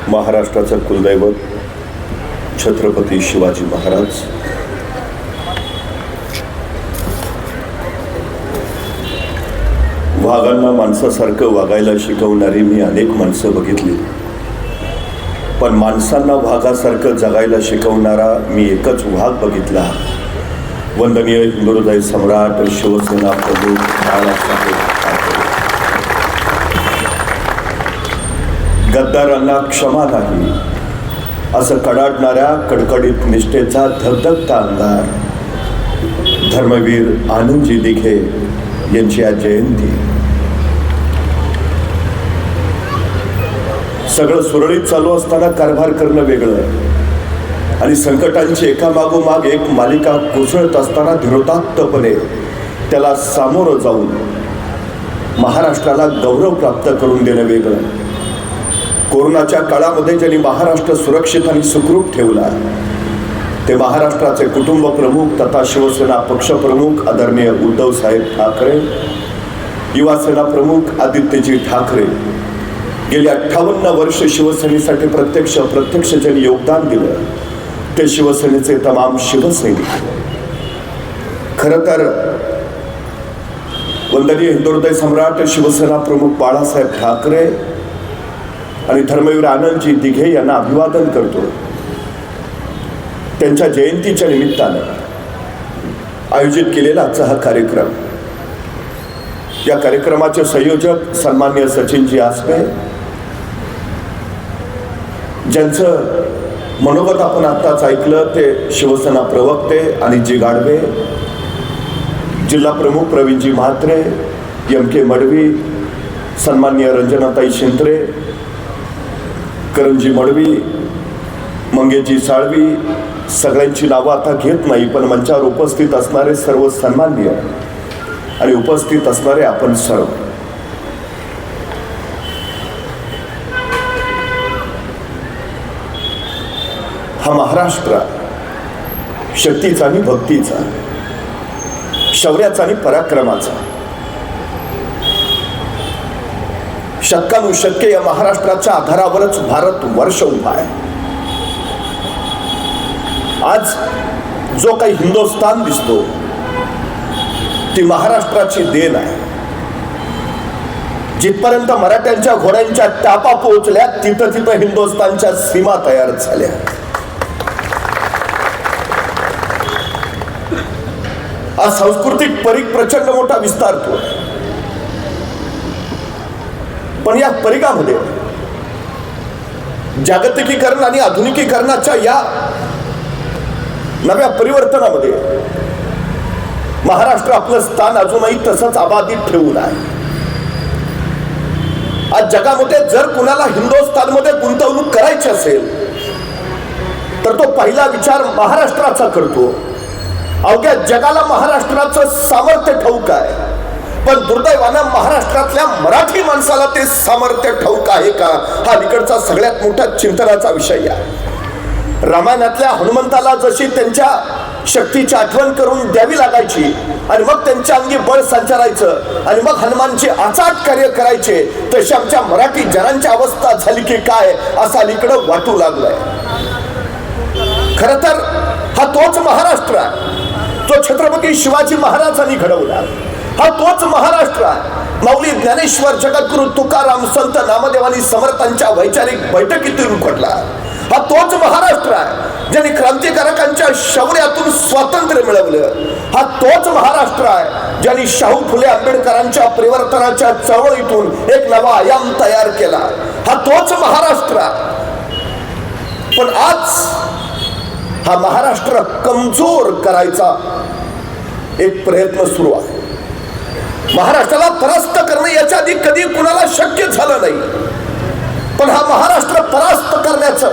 महाराष्ट्राचं कुलदैवत छत्रपती शिवाजी महाराज वाघांना माणसासारखं वागायला शिकवणारी मी अनेक माणसं बघितली, पण माणसांना वाघासारखं जगायला शिकवणारा मी एकच वाघ बघितला. वंदनीय हिंदुहृदय सम्राट शिवसेना प्रमुख बाळासाहेब ठाकरे. गद्दारांना क्षमा नाही असं कडाडणाऱ्या कडकडीत निष्ठेचा धगधगता अंगार धर्मवीर आनंदजी दिघे यांची आज जयंती. सगळं सुरळीत चालू असताना कारभार करणं वेगळं आणि संकटांची एकामागोमाग एक मालिका कोसळत असताना धीरोदात्तपणे त्याला सामोरं जाऊन महाराष्ट्राला गौरव प्राप्त करून देणं वेगळं. कोरोनाच्या काळामध्ये ज्यांनी महाराष्ट्र सुरक्षित आणि सुखरूप ठेवला ते महाराष्ट्राचे कुटुंब प्रमुख तथा शिवसेना पक्षप्रमुख आदरणीय उद्धव साहेब ठाकरे, युवासेना प्रमुख आदित्यजी ठाकरे. गेली 58 वर्ष शिवसेनेसाठी प्रत्यक्ष ज्यांनी योगदान दिलं ते शिवसेनेचे तमाम शिवसैनिक. खरं तर वंदनीय हिंदुहृदय सम्राट शिवसेना प्रमुख बाळासाहेब ठाकरे आणि धर्मवीर आनंदजी दिघे यांना अभिवादन करतो. त्यांच्या जयंतीच्या निमित्तानं आयोजित केलेला आजचा हा कार्यक्रम, या कार्यक्रमाचे संयोजक सन्माननीय सचिनजी आसपे, ज्यांचं मनोगत आपण आत्ताच ऐकलं ते शिवसेना प्रवक्ते अनिलजी गाडवे, जिल्हा प्रमुख प्रवीणजी म्हात्रे, एम.के. मडवी, सन्माननीय रंजनाताई शिंत्रे, करणजी मडवी, मंगेशजी साळवी. सगळ्यांची नावं आता घेत नाही, पण मंचावर उपस्थित असणारे सर्व सन्माननीय आणि उपस्थित असणारे आपण सर्व, हा महाराष्ट्र शक्तीचा आणि भक्तीचा, शौर्याचा आणि पराक्रमाचा, शतकानुशतके या महाराष्ट्राच्या आधारावरच भारत वर्ष उभा आहे. आज जो काही हिंदुस्थान दिसतो ती महाराष्ट्राची देण आहे. जिथपर्यंत मराठ्यांच्या घोड्यांच्या टापा पोहोचल्या तिथं हिंदुस्थानच्या सीमा तयार झाल्या. आज सांस्कृतिक परीघ प्रचंड मोठा विस्तारतो, पण या परिघामध्ये जागतिकीकरण आणि आधुनिकीकरणाच्या या नव्या परिवर्तनामध्ये महाराष्ट्र आपलं स्थान अजूनही तसंच अबाधित ठेवून आहे. आज जगामध्ये जर कुणाला हिंदुस्थानमध्ये गुंतवणूक करायची असेल तर तो पहिला विचार महाराष्ट्राचा करतो. अवघ्या जगाला महाराष्ट्राचं सामर्थ्य ठाऊक आहे, पण दुर्दैवानं महाराष्ट्रातल्या मराठी माणसाला ते सामर्थ्य ठाऊक आहे का, हा अलीकडचा सगळ्यात मोठा चिंतनाचा विषय आहे. रामायणातल्या हनुमंताला जशी त्यांच्या शक्तीची आठवण करून द्यावी लागायची आणि मग त्यांच्या अंगी बळ संचारायचं आणि मग हनुमानचे आचाट कार्य करायचे, तशी आमच्या मराठी जनांची अवस्था झाली की काय असं अलीकडं वाटू लागलंय. खरं तर हा तोच महाराष्ट्र आहे जो छत्रपती शिवाजी महाराजांनी घडवला. हा तोच महाराष्ट्र आहे माऊली ज्ञानेश्वर, जगद्गुरु तुकाराम, संत नामदेवानी समर्थांच्या वैचारिक बैठकीतून घडला. हा तोच महाराष्ट्र आहे ज्यांनी क्रांतिकारकांच्या शौर्यातून स्वातंत्र्य मिळवलं. हा तोच महाराष्ट्र आहे ज्यांनी शाहू फुले आंबेडकरांच्या परिवर्तनाच्या चळवळीतून एक नवा आयाम तयार केला. हा तोच महाराष्ट्र आहे. पण आज हा महाराष्ट्र कमजोर करायचा एक प्रयत्न सुरू आहे. महाराष्ट्राला परास्त करणं याच्या आधी कधी कुणाला शक्य झालं नाही, पण हा महाराष्ट्र परास्त करण्याचं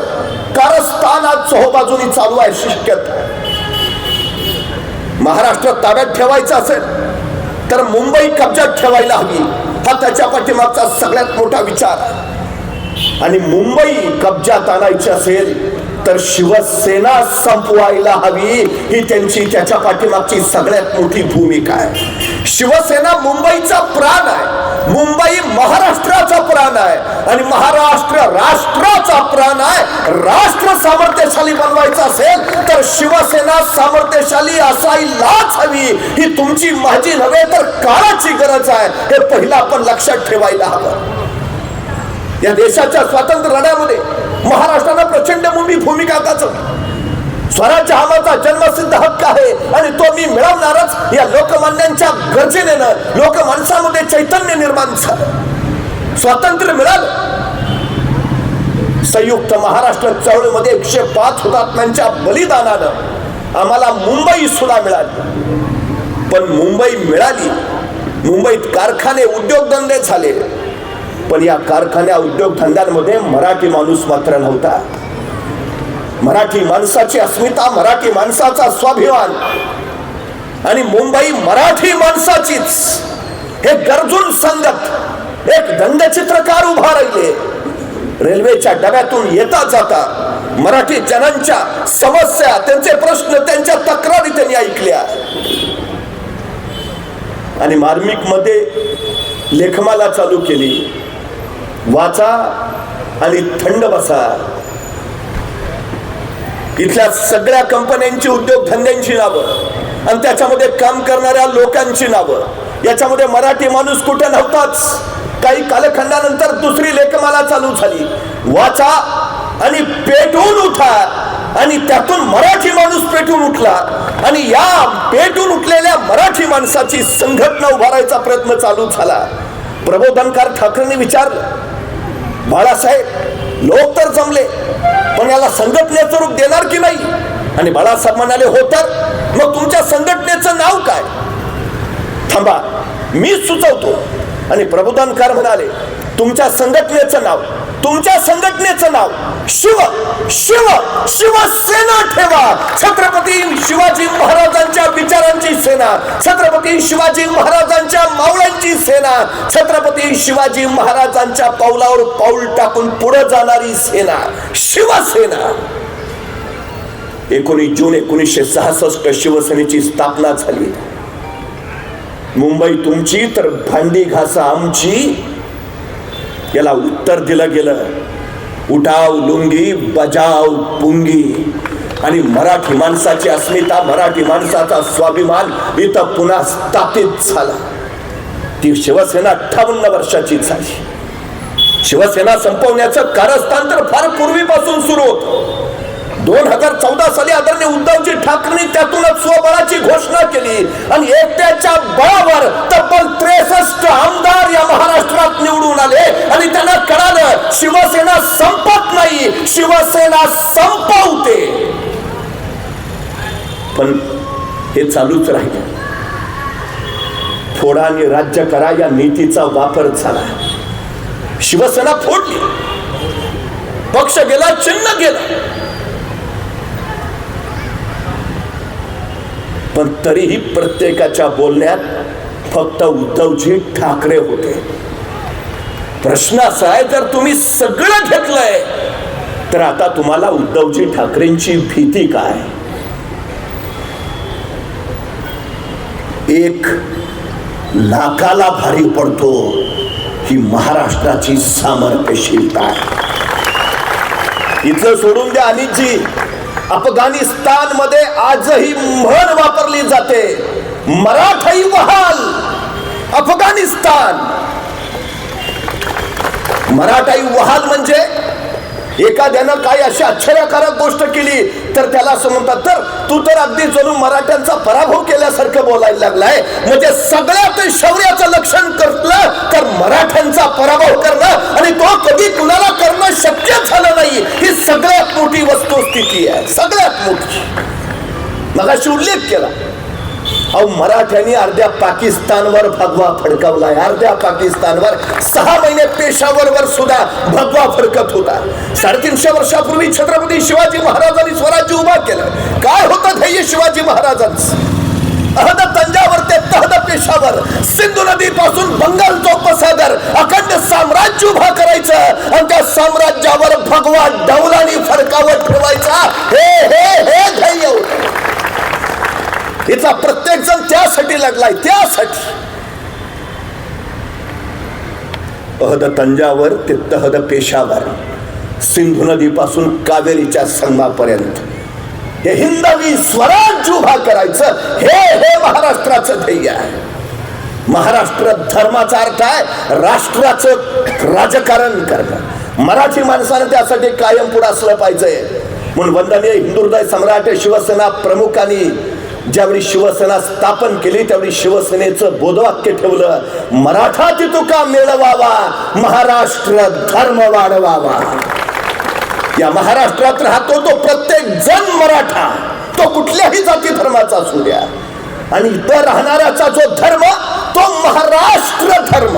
कारस्थान आज चोहोबाजूनी चालू आहे. शक्यता महाराष्ट्र ताब्यात ठेवायचा असेल तर मुंबई कब्जात ठेवायला हवी, हा त्याच्या पाठीमागचा सगळ्यात मोठा विचार आहे. आणि मुंबई कब्जात आणायची असेल तर शिवसेना संपवायला हवी, ही त्यांची त्याच्या पाठीमागची सगळ्यात मोठी भूमिका आहे. शिवसेना मुंबईचा प्राण आहे, मुंबई महाराष्ट्राचा प्राण आहे आणि महाराष्ट्र राष्ट्राचा प्राण आहे. राष्ट्र सामर्थ्यशाली बनवायचं असेल तर शिवसेना सामर्थ्यशाली असायलाच हवी, ही तुमची माझी नव्हे तर काळाची गरज आहे. हे पहिलं आपण लक्षात ठेवायला हवं. या देशाच्या स्वातंत्र्य लढ्यामध्ये महाराष्ट्रानं प्रचंड भूमिका गाजवली. स्वराज्य हा माझा जन्मसिद्ध हक्क आहे आणि तो मी मिळवणारच, या लोकमान्यांच्या गर्जनेनं लोकमानसामध्ये चैतन्य निर्माण झालं. स्वातंत्र्य मिळालं. संयुक्त महाराष्ट्र चळवळीमध्ये 105 हुतात्म्यांच्या बलिदानानं आम्हाला मुंबई सुद्धा मिळाली. पण मुंबई मिळाली, मुंबईत कारखाने उद्योगधंदे झाले, पण या कारखान्या उद्योगधंद्यांमध्ये मराठी माणूस मात्र नव्हता. मराठी माणसाची अस्मिता, मराठी माणसाचा स्वाभिमान आणि मुंबई मराठी माणसाचीच. हे गरजून संगत एक व्यंगचित्रकार उभा राहिले. रेल्वेच्या डब्यातून येता जाता मराठी जनांच्या समस्या, त्यांचे प्रश्न, त्यांच्या तक्रारी त्यांनी ऐकल्या आणि मार्मिक मध्ये लेखमाला चालू केली. वाचा आणि थंड बसा. इथल्या सगळ्या कंपन्यांची, उद्योगधंद्यांची नावं आणि त्याच्यामध्ये काम करणाऱ्या लोकांची नावं. याच्यामध्ये मराठी माणूस कुठे नव्हताच. काही कालखंडानंतर दुसरी लेखमाला चालू झाली. वाचा आणि पेटून उठा. आणि त्यातून मराठी माणूस पेटून उठला आणि या पेटून उठलेल्या मराठी माणसाची संघटना उभारायचा प्रयत्न चालू झाला. प्रबोधनकार ठाकरेंनी विचारलं, बाळासाहेब लोक तर जमले पण याला संघटनेचं रूप देणार की नाही? आणि बाळासाहेब म्हणाले, हो तर मग तुमच्या संघटनेचं नाव काय? थांबा मी सुचवतो. आणि प्रबोधनकार म्हणाले, तुमच्या संघटनेचं नाव, तुमच्या संघटनेचं नाव शिव शिव शिवसेना ठेवा. छत्रपती शिवाजी महाराजांच्या विचारांची सेना, छत्रपती शिवाजी महाराजांच्या मावळ्यांची सेना, छत्रपती शिवाजी महाराजांच्या पावलावर पाऊल टाकून पुढे जाणारी सेना शिवसेना. 19 जून 1966 शिवसेनेची स्थापना झाली. मुंबई तुमची तर भांडी घासा आमची, याला उत्तर दिलं गेलं. उठाव लुंगी बजाव पुंगी. आणि मराठी माणसाची अस्मिता, मराठी माणसाचा स्वाभिमान इथं पुन्हा स्थापित झाला. ती शिवसेना 58 वर्षाची झाली. शिवसेना संपवण्याचं कारस्थान तर फार पूर्वीपासून सुरू होतं. 2014 साली आदरणीय उद्धवजी ठाकरेंनी त्यातूनच स्वबळाची घोषणा केली आणि एकट्याच्या बळावर तब्बल 63 आमदार या महाराष्ट्रात निवडून आले. आणि त्यांना कळालं शिवसेना संपत नाही, शिवसेना संपवते. पण हे चालूच राहिले. फोडा आणि राज्य करा या नीतीचा वापर झाला. शिवसेना फोडली, पक्ष गेला, चिन्ह गेलं. पण तरीही प्रत्येकाच्या बोलण्यात फक्त उद्धवजी ठाकरे होते. प्रश्न असा आहे, जर तुम्ही सगळं घेतलंय तर आता तुम्हाला उद्धवजी ठाकरेंची भीती काय? 1 लाखाला भारी पडतो ही महाराष्ट्राची सामर्थ्यशीलता आहे. इथलं सोडून द्या अनितजी, अफगाणिस्तान मध्ये आजही म्हण वापरली जाते, मराठाई वहाल. अफगाणिस्तान मराठाई वहाल म्हणजे एखाद्यानं काही अशी आश्चर्यकारक गोष्ट केली तर त्याला असं म्हणतात, तर तू तर अगदी जणू मराठ्यांचा पराभव केल्यासारखं बोलायला लागलाय. म्हणजे सगळ्यात शौर्याचं लक्षण करलं तर मराठ्यांचा पराभव करणं, आणि तो कधी कुणाला करणं शक्य झालं नाही. ही सगळ्यात मोठी वस्तुस्थिती आहे, सगळ्यात मोठी. मगाशी उल्लेख केला, अहो मराठ्यांनी अर्ध्या पाकिस्तानवर भगवा फडकावलाय. अर्ध्या पाकिस्तानवर 6 महिने पेशावरवर सुद्धा भगवा फडकत होता. 350 वर्षापूर्वी छत्रपती शिवाजी महाराजांनी स्वराज्य उभा केलं. काय होतं ध्येय शिवाजी महाराजांचं? अहद तंजावर ते तहद पेशावर, सिंधू नदी पासून बंगाल तो उपसागर, अखंड साम्राज्य उभा करायचं आणि त्या साम्राज्यावर भगवा डौलानी फडकावत ठेवायचा. हे हे हे ध्येय हिचा प्रत्येक जण त्यासाठी लागलाय, त्यासाठी. अहद तंजावर ते तहद पेशावर, सिंधू नदी पासून कावेरीच्या संगमापर्यंत हे हिंदवी स्वराज्य उभा करायचं, हे हे महाराष्ट्राचं ध्येय आहे. महाराष्ट्र धर्माचा अर्थ आहे राष्ट्राचं राजकारण करणं. मराठी माणसानं त्यासाठी कायम पुढे असलं पाहिजे. म्हणून वंदनीय हिंदुहृदय सम्राट शिवसेना प्रमुखांनी ज्यावेळी शिवसेना स्थापन केली त्यावेळी शिवसेनेचं बोधवाक्य ठेवलं, मराठा तुका मिळवावा, महाराष्ट्र धर्म वाढवावा. या महाराष्ट्रात राहतो तो प्रत्येक जण मराठा, तो कुठल्याही जाती धर्माचा असू द्या, आणि इथं राहणाऱ्याचा जो धर्म तो महाराष्ट्र धर्म.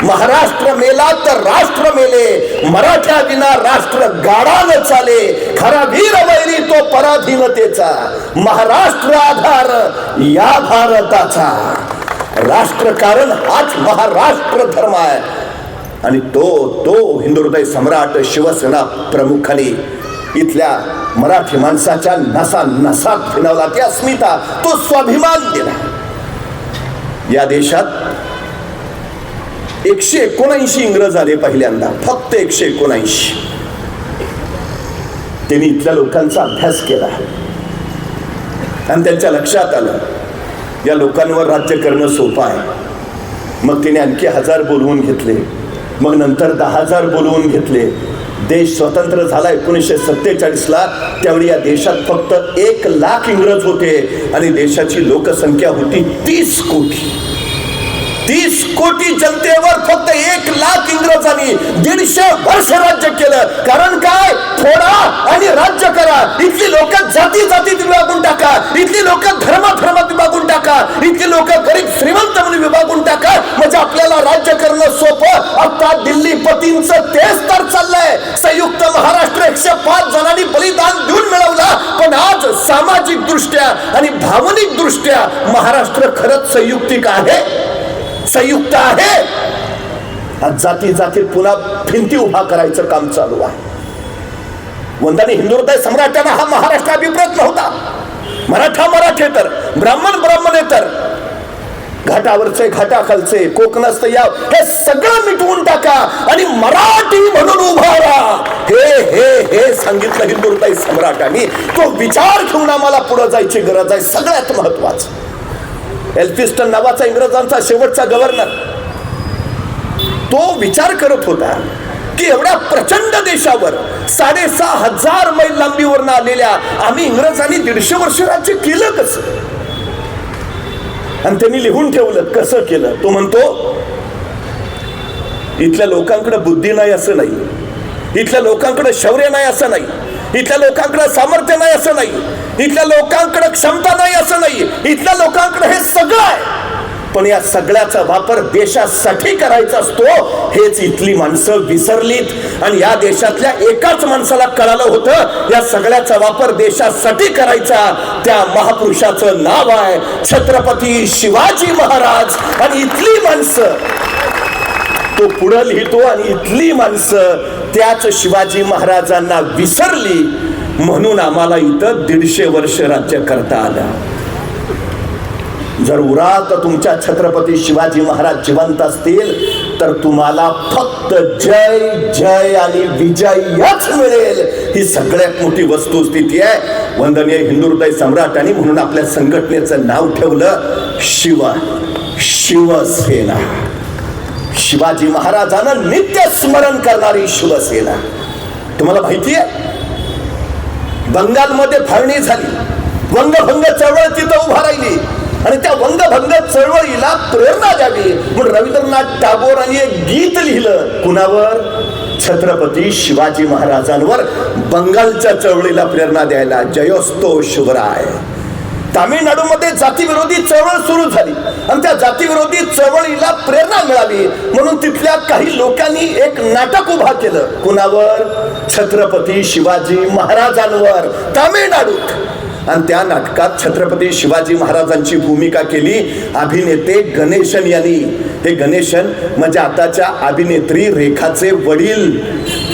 महाराष्ट्र मेला तर राष्ट्र मेले, मराठ्या विना राष्ट्र गाडा न चाले, खरा वीर वैरी तो पराधीनतेचा, महाराष्ट्र आधार या भारताचा. राष्ट्रकारण हाच महाराष्ट्र धर्म आहे. आणि तो हिंदुहृदय सम्राट शिवसेना प्रमुखांनी इथल्या मराठी माणसाच्या नसा नसात फिरवला. ती अस्मिता, तो स्वाभिमान दिला. या देशात 179 इंग्रज आले पहिल्यांदा, फक्त 179. त्यांनी इथल्या लोकांचा अभ्यास केला आणि त्यांच्या लक्षात आलं या लोकांवर राज्य करणं सोपं आहे. मग त्यांनी आणखी 1000 बोलवून घेतले, मग नंतर 10,000 बोलवून घेतले. देश स्वतंत्र झाला 1947ला. त्यावेळी या देशात फक्त 1 लाख इंग्रज होते आणि देशाची लोकसंख्या होती 30 कोटी. 30 कोटी जनतेवर फक्त 1 लाख इंग्रजांनी 150 वर्ष राज्य केलं. कारण काय? थोडा आणि राज्य करा. इथली लोक जाती जातीत विभागून टाका, इथली लोक धर्मात विभागून टाका, इथली लोक गरीब श्रीमंत म्हणून विभागून टाका, म्हणजे आपल्याला राज्य करणं सोपं. आता दिल्ली पतींचं तेच तर चाललंय. संयुक्त महाराष्ट्र 105 जणांनी बलिदान देऊन मिळवला, पण आज सामाजिक दृष्ट्या आणि भावनिक दृष्ट्या महाराष्ट्र खरंच संयुक्तिक आहे, संयुक्त आहे. आज जाती जातीत पुन्हा भिंती उभा करायचं काम चालू आहे. वंदनीय हिंदुहृदय सम्राटांना हा महाराष्ट्र अभिप्रेत नव्हता. मराठा मराठेतर, ब्राह्मण ब्राह्मणेतर, घाटावरचे घाटाखालचे, कोकणस्थ या, हे सगळं मिटवून टाका आणि मराठी म्हणून उभा राहा. हे हे हे सांगितलं हिंदुहृदय सम्राटांनी. तो विचार घेऊन आम्हाला पुढे जायची गरज आहे. सगळ्यात महत्वाचं, एल्फिस्टन नावाचा इंग्रजांचा शेवटचा गव्हर्नर, तो विचार करत होता की एवढ्या प्रचंड देशावर 6,500 मैल लांबीवर आलेल्या आम्ही इंग्रजांनी 150 वर्ष राज्य केलं कसं. आणि त्यांनी लिहून ठेवलं कसं केलं. तो म्हणतो इथल्या लोकांकडे बुद्धी नाही असं नाही, इथल्या लोकांकडे शौर्य नाही असं नाही, इथल्या लोकांकडे सामर्थ्य नाही असं नाही, इथल्या लोकांकडे क्षमता नाही असं नाही, इथल्या लोकांकडे हे सगळं आहे, पण या सगळ्याचा वापर देशासाठी करायचा असतो हेच इथली माणसं विसरलीत. आणि या देशातल्या एकाच माणसाला कळालं होतं या सगळ्याचा वापर देशासाठी करायचा. त्या महापुरुषाचं नाव आहे छत्रपती शिवाजी महाराज. आणि इथली माणसं, तो पुढे लिहितो, आणि इथली माणसं त्याच शिवाजी महाराजांना विसरली, म्हणून आम्हाला इथं 150 वर्ष राज्य करता आलं. जर उरात तुमच्या छत्रपती शिवाजी महाराज जिवंत असतील तर तुम्हाला फक्त जय जय आणि विजयच मिळेल. ही सगळ्यात मोठी वस्तुस्थिती आहे. वंदनीय हिंदुहृदय सम्राटांनी म्हणून आपल्या संघटनेचं नाव ठेवलं शिवसेना. शिवाजी महाराजांना नित्य स्मरण करणारी शिवसेना. तुम्हाला माहिती आहे बंगालमध्ये फाळणी झाली, वंगभंग चळवळ तिथं उभा राहिली, आणि त्या वंगभंग चळवळीला प्रेरणा द्यावी म्हणून रवींद्रनाथ टागोरांनी एक गीत लिहिलं. कुणावर? छत्रपती शिवाजी महाराजांवर. बंगालच्या चळवळीला प्रेरणा द्यायला. जयोस्तो शिवराय. तामिळनाडूमध्ये जातीविरोधी चळवळ सुरू झाली आणि त्या जातीविरोधी चळवळीला प्रेरणा मिळावी म्हणून तिथल्या काही लोकांनी एक नाटक उभा केलं. कुणावर? छत्रपती शिवाजी महाराजांवर, तामिळनाडूत. आणि त्या नाटकात छत्रपती शिवाजी महाराजांची भूमिका केली अभिनेते गणेशन यांनी. हे गणेशन म्हणजे आताच्या अभिनेत्री रेखाचे वडील.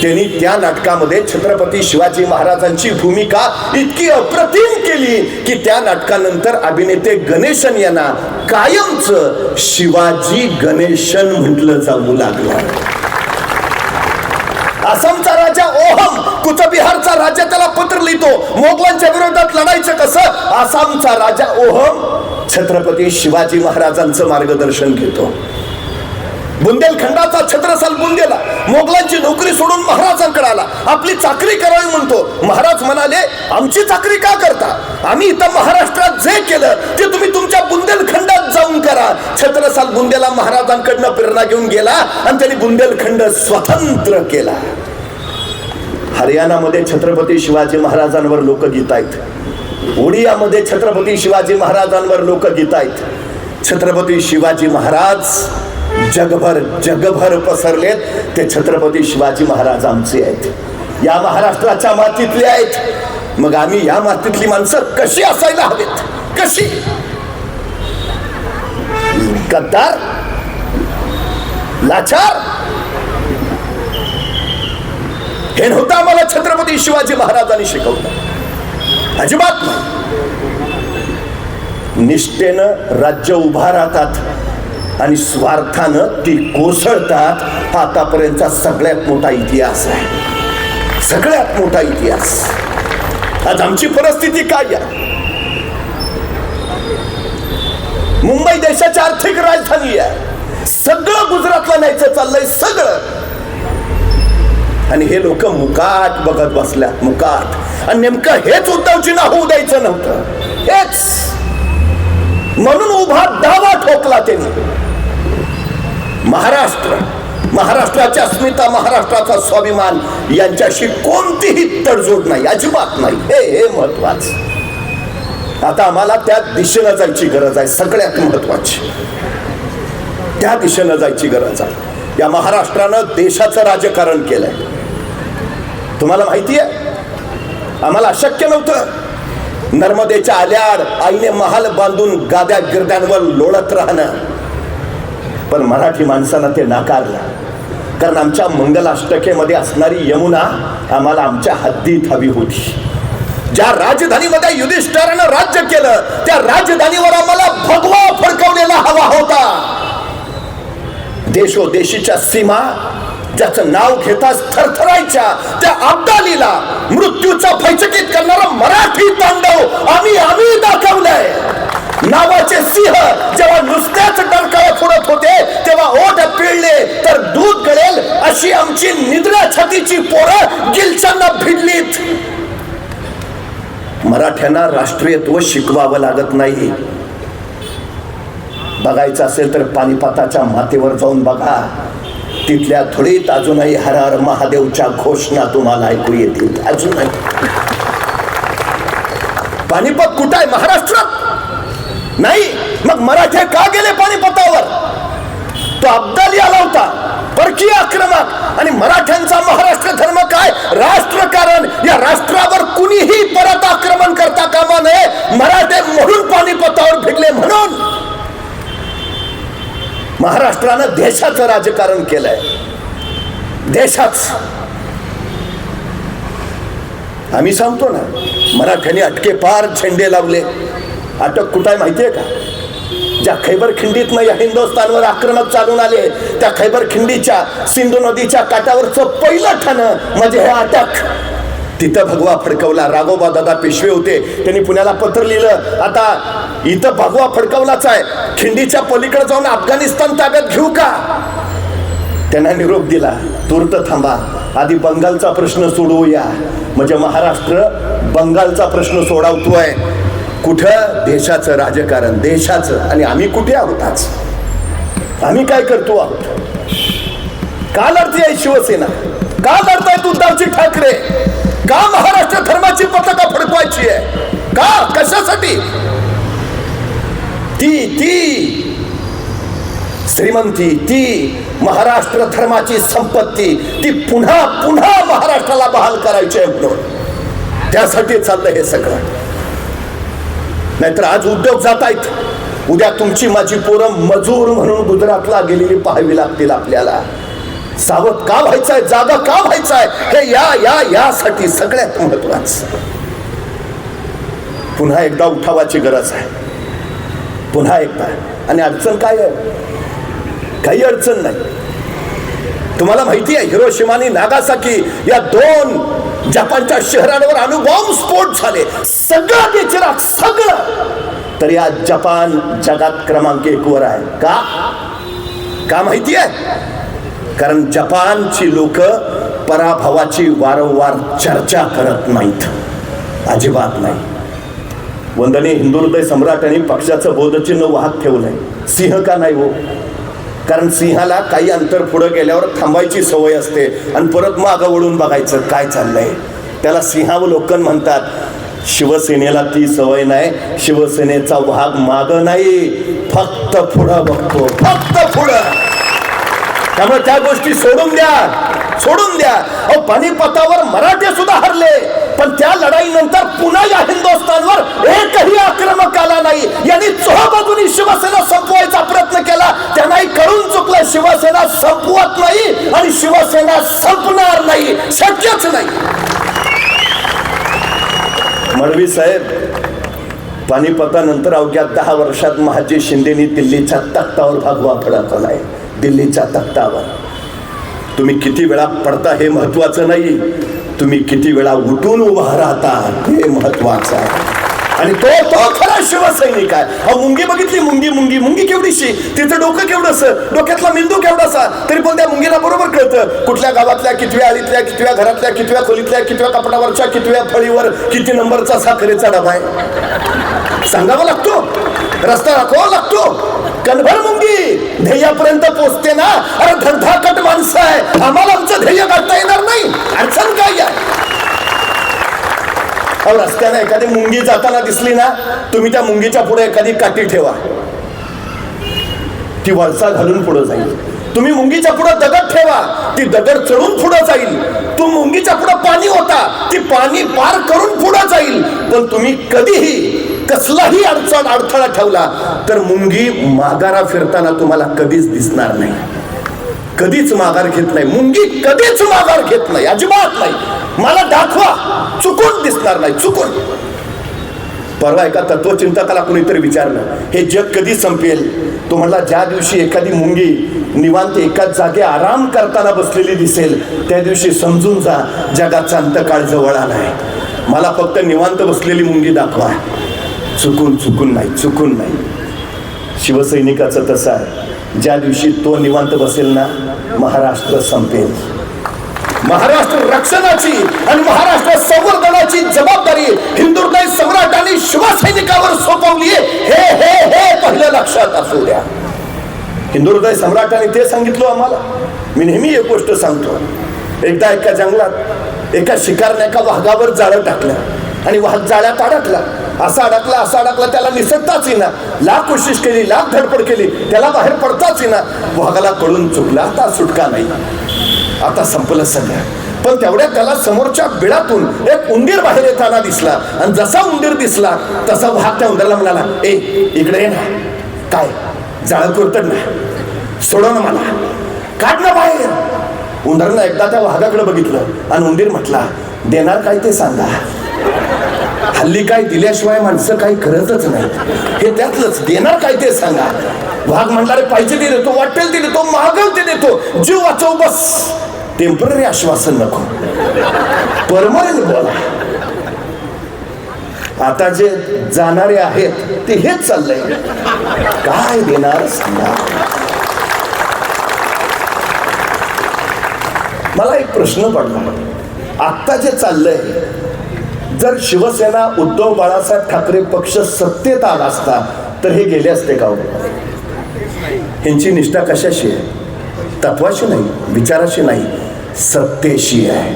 त्यांनी त्या नाटकामध्ये छत्रपती शिवाजी महाराजांची भूमिका इतकी अप्रतिम केली की त्या नाटकानंतर अभिनेते गणेशन यांना कायमचं शिवाजी गणेशन म्हटलं जाऊ लागलं. आसामचा राजा ओहम कुचबिहारचा राजा त्याला पत्र लिहितो, मोगलांच्या विरोधात लढायचं कसं. आसामचा राजा ओहम छत्रपती शिवाजी महाराजांचं मार्गदर्शन घेतो. बुंदेलखंडाचा छत्रसाल बुंदेला मोगलांची नोकरी सोडून महाराजांकडे आला, आपली चाकरी करावी म्हणतो. महाराज म्हणाले, आमची चाकरी का करता, आम्ही इथं महाराष्ट्रात जे केलं ते तुम्ही तुमच्या बुंदेलखंडात जाऊन करा. छत्रसाल बुंदेला महाराजांकडनं प्रेरणा घेऊन गेला आणि त्यांनी बुंदेलखंड स्वतंत्र केला. हरियाणामध्ये छत्रपती शिवाजी महाराजांवर लोकगीत आहेत, ओडियामध्ये छत्रपती शिवाजी महाराजांवर लोकगीत आहेत. छत्रपती शिवाजी महाराज जगभर पसरलेत, ते छत्रपती शिवाजी महाराज आमचे आहेत, या महाराष्ट्राच्या मातीतले आहेत. मग आम्ही या मातीतली माणसं कशी असायला हवेत, कशी. गद्दार, लाचार, हे नव्हतं आम्हाला छत्रपती शिवाजी महाराजांनी शिकवलं, अजिबात नाही. निष्ठेनं राज्य उभा राहतात आणि स्वार्थानं ती कोसळतात. हा आतापर्यंतचा सगळ्यात मोठा इतिहास आहे, सगळ्यात मोठा इतिहास. आज आमची परिस्थिती काय आहे. मुंबई देशाची आर्थिक राजधानी आहे, सगळं गुजरातला न्यायचं चाललंय सगळं. आणि हे लोक मुकाट बघत बसल्या, मुकाट. आणि नेमकं हेच उद्धवजींना होऊ द्यायचं नव्हतं, हेच म्हणून उभा दावा ठोकला त्यांनी. महाराष्ट्र, महाराष्ट्राची अस्मिता, महाराष्ट्राचा स्वाभिमान यांच्याशी कोणतीही तडजोड नाही, अजिबात नाही. हे महत्वाचं. आता आम्हाला त्या दिशेनं जायची गरज आहे, सगळ्यात महत्वाची त्या दिशेनं जायची गरज आहे. या महाराष्ट्रानं देशाचं राजकारण केलंय. तुम्हाला माहिती आहे, आम्हाला अशक्य नव्हतं नर्मदेच्या आल्याड आईने महाल बांधून गाद्या गिरद्यांवर लोळत राहणं, पण मराठी माणसानं ते नाकारलं. कारण आमच्या मंगलाष्टकेमध्ये असणारी यमुना आम्हाला आमच्या हद्दीत हवी होती. ज्या राजधानीमध्ये युधिष्ठिरानं राज्य केलं त्या राजधानीवर आम्हाला भगवा फडकवलेला हवा होता. देशोदेशीच्या सीमा ज्याचं नाव घेताच थरथरायच्या त्या अब्दालीला मृत्यूचा फैचकीत करणारा मराठी तांडव आम्ही दाखवलंय. नावाचे सिंह जेव्हा नुसत्याच डरकाळ्या फोडत होते तेव्हा ओठ पिळले तर दूध गळेल अशी आमची निद्रा छातीची पोरं गिलच्यांना भिडलीत. मराठ्यांना राष्ट्रीयत्व शिकवावं लागत नाही. बघायचं असेल तर पानिपताच्या मातेवर जाऊन बघा, तिथल्या धुळीत अजूनही हर हर महादेवच्या घोषणा तुम्हाला ऐकू येतील. अजूनही पानिपत कुठं आहे, महाराष्ट्रात नाही. मग मराठे का गेले पानिपतावर. तो अब्दाली आला होता, परकीय आक्रमक. आणि मराठ्यांचा महाराष्ट्र धर्म काय, राष्ट्रकारण. या राष्ट्रावर कुणीही परत आक्रमण करता कामा नये. मराठे म्हणून पानिपतावर भिडले, म्हणून महाराष्ट्रानं देशाचं राजकारण केलंय, देशाच. आम्ही सांगतो ना, मराठ्यांनी अटके पार झेंडे लावले. अटक कुठं आहे माहितीये का, ज्या खैबर खिंडीतनं या हिंदुस्थानवर आक्रमक चालून आले त्या खैबर खिंडीच्या सिंधू नदीच्या काठावरचं पहिलं ठाणं म्हणजे हे अटक. तिथं भगवा फडकवला. राघोबा दादा पेशवे होते, त्यांनी पुण्याला पत्र लिहिलं, आता इथं भगवा फडकवलाच आहे, खिंडीच्या पलीकडे जाऊन अफगाणिस्तान ताब्यात घेऊ का. त्यांना निरोप दिला, तूर्त थांबा, आधी बंगालचा प्रश्न सोडवूया. म्हणजे महाराष्ट्र बंगालचा प्रश्न सोडवतोय. कुठं, देशाचं राजकारण, देशाचं. आणि आम्ही कुठे आहोत आज, आम्ही काय करतो आहोत. का लढते शिवसेना, का लढतायत उद्धवजी ठाकरे, का महाराष्ट्र धर्माची पताका फडकवायची आहे, का, कशासाठी. ती श्रीमंती, ती महाराष्ट्र धर्माची संपत्ती, ती पुन्हा पुन्हा महाराष्ट्राला बहाल करायची आहे म्हणून त्यासाठी चाललं हे सगळं. नाहीतर आज उद्योग जात आहेत, उद्या तुमची माझी पोरं मजूर म्हणून गुजरातला गेलेली पाहावी लागतील आपल्याला. सावध का व्हायचंय, जागा का व्हायचंय, हे यासाठी सगळ्यात महत्वाचं. पुन्हा एकदा उठावाची गरज आहे, पुन्हा एकदा. आणि अडचण काय आहे? काही अडचण नाही. तुम्हाला माहिती आहे, हिरोशिमा आणि नागासाकी या 2 जपानच्या शहरांवर अणुबॉम्ब स्फोट झाले. सगळं बेचिराग, सगळं. तरी आज जपान जगात क्रमांक 1 वर आहे. का माहिती आहे? कारण जपानची लोक पराभवाची वारंवार चर्चा करत नाहीत, अजिबात नाही. वंदनीय हिंदू हृदय सम्राटांनी पक्षाचं बोधचिन्ह वाहक ठेवलंय. सिंह का नाही हो? कारण सिंहाला काही अंतर पुढे गेल्यावर थांबायची सवय असते आणि परत मागं वळून बघायचं काय चाललंय. त्याला सिंहावलोकन म्हणतात. शिवसेनेला ती सवय नाही. शिवसेनेचा वाघ मागं नाही, फक्त पुढं बघतो, फक्त पुढं. त्यामुळे त्या गोष्टी सोडून द्या. अहो, पानिपतावर मराठे सुद्धा हरले, पण त्या लढाईनंतर पुन्हा या हिंदुस्थानवर एकही आक्रमक आला नाही. यांनी चोहाबाजूनी शिवसेना संपवायचा प्रयत्न केला. त्यांनाही कळून चुकलं, शिवसेना संपवत नाही आणि शिवसेना संपणार नाही, शक्यच नाही. मडवी साहेब, पानिपतानंतर अवघ्या 10 वर्षात महाजी शिंदेनी दिल्लीच्या तख्तावर भगवा फडकवलाय. दिल्लीच्या तख्तावर तुम्ही किती वेळा पडता हे महत्वाचं नाही, तुम्ही किती वेळा उठून उभा राहता हे महत्वाचं आहे. आणि तो खरा शिवसैनिक आहे. हा मुंगी बघितली, मुंगी केवढीशी, तिचं डोकं केवढंसं, डोक्यातला मेंदू केवढासा, तरी पण त्या मुंगीला बरोबर कळतं कुठल्या गावातल्या कितव्या आळीतल्या, कितव्या घरातल्या, कितव्या खोलीतल्या, कितव्या कपडावरच्या, कितव्या फळीवर किती नंबरचा साखरेचा डबा आहे. सांगावा लागतो, रस्ता दाखवावा लागतो. कणभर मुंगी ध्येयापर्यंत पोचते ना. अरे धडधाकट माणसं आहे, आम्हाला आमचं ध्येय गाठता येणार नाही. अडचण काय आहे? रस्त्याने एखादी मुंगी जाताना दिसली ना, तुम्ही त्या मुंगीच्या पुढे एखादी काठी ठेवा, ती वळसा घालून पुढे जाईल. तुम्ही मुंगीच्या पुढे दगड ठेवा, ती दगड चढून पुढे जाईल. तू मुंगीच्या पुढे पाणी होता, ती पाणी पार करून पुढे जाईल. पण तुम्ही कधीही कसलाही अडथळा ठेवला तर मुंगी माघारा फिरताना तुम्हाला कधीच दिसणार नाही, कधीच माघार घेत नाही. मुंगी कधीच माघार घेत नाही, अजिबात नाही. मला दाखवा, चुकून दिसणार नाही, चुकून. परवा एका तत्वचिंतकाला कुणीतरी विचारलं, हे जग कधी संपेल? तो म्हणला, ज्या दिवशी एखादी मुंगी निवांत एकाच जागे आराम करताना बसलेली दिसेल, त्या दिवशी समजून जा जगाचा अंतकाळ जवळ आलाय. मला फक्त निवांत बसलेली मुंगी दाखवा. चुकून नाही. शिवसैनिकाचं तसं आहे. ज्या दिवशी तो निवांत बसेल ना, महाराष्ट्र संपेल. महाराष्ट्र रक्षणाची आणि महाराष्ट्र संवर्धनाची जबाबदारी हिंदू हृदय सम्राटांनी शिवसैनिकावर सोपवली. हे पहिलं लक्षात असू द्या. हिंदू हृदय सम्राटांनी ते सांगितलं आम्हाला. मी नेहमी एक गोष्ट सांगतो. एकदा एका जंगलात एका शिकारने एका वाघावर जाळं टाकलं आणि वाघ जाळ्यात अडकला. असा अडकला त्याला निसटताच येईना. लाख कोशिश केली, लाख धडपड केली, त्याला बाहेर पडताच येईना. वाघाला कळून चुकला, आता सुटका नाही, आता संपलं सगळं. पण तेवढ्यात त्याला समोरच्या बिळातून एक उंदीर बाहेर येताना दिसला. आणि जसा उंदीर दिसला तसा वाघ त्या उंदराला म्हणाला, ए इकडे ये ना. काय जाळं कुरतड ना, सोडव ना मला, काढ ना बाहेर. उंदरानं एकदा त्या वाघाकडे बघितलं आणि उंदीर म्हटला, देणार काय ते सांगा. हल्ली काय दिल्याशिवाय माणसं काही करतच नाही, हे त्यातलंच. देणार काय ते सांगा. वाघ म्हणणारे पाहिजे ते देतो, वाटेल ते देतो, मागेल ते देतो, जीव वाचव बस. टेम्पररी आश्वासन नको, परमनंट बोला. आता जे जाणारे आहेत ते हेच चाललंय. काय देणार सांगा. मला एक प्रश्न पडला. आता जे चाललंय, जर शिवसेना उद्धव बाळासाहेब ठाकरे पक्ष सत्तेत आला असता तर हे गेले असते का? ह्यांची निष्ठा कशाशी आहे? तत्वाशी नाही, विचाराशी नाही, सत्तेशी आहे.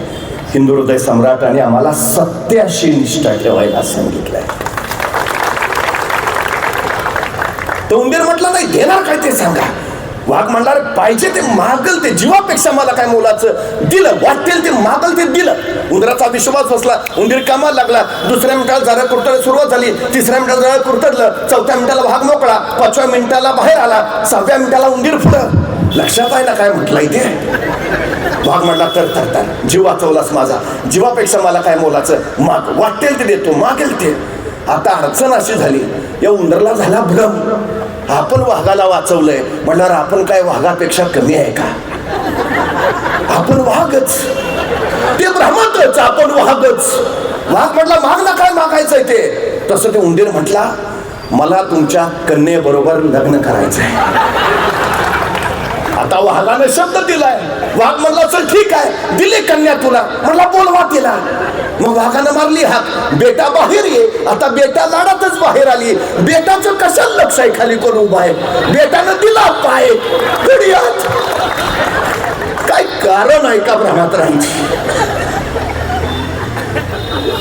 हिंदू हृदय सम्राटाने आम्हाला सत्याशी निष्ठा ठेवायला सांगितलंय. तो उंदीर म्हटला, नाही देणार काय ते सांगा. वाघ म्हणणार पाहिजे ते मागल ते, जीवापेक्षा मला काय मोलाचं दिलं, वाटेल ते मागल ते दिलं. उंदराचा विश्वास बसला, उंदीर कामाला लागला. दुसऱ्या मिनिटाला झाडं कुरतडायला सुरुवात झाली, तिसऱ्या मिनिटाला झाडं कुरतडलं, चौथ्या मिनिटाला वाघ मोकळा, 5व्या मिनिटाला बाहेर आला, 6व्या मिनिटाला उंदीर पुढं. लक्षात आहे ना काय म्हटलंय ते? वाघ म्हणला तर जीव वाचवलास माझा, जीवापेक्षा मला काय मोलाचं, माग, वाटेल ते देतो, मागेल ते. आता अडचण अशी झाली, या उंदराला झाला भ्रम, आपण वाघाला वाचवलंय म्हणणार आपण काय वाघापेक्षा कमी आहे का? आपण वाघच, ते भ्रमतच, आपण वाघच. वाघ म्हटला माग ना, काय मागायचंय ते? तसं ते उंदीर म्हटला मला तुमच्या कन्येबरोबर लग्न करायचंय. आता वाघाने शब्द दिलाय. वाघ म्हणला चल ठीक आहे, दिली कन्या तुला. म्हणला बोलवा तिला. मग वाघानं मारली हाक, बेटा बाहेर ये. आता बेटा लाडातच बाहेर आली. बेटाचं कशाला लक्ष आहे खाली करून उभा आहे? बेटानं दिला पाय गडियात. काय कारण आहे का भ्रमात राहायची?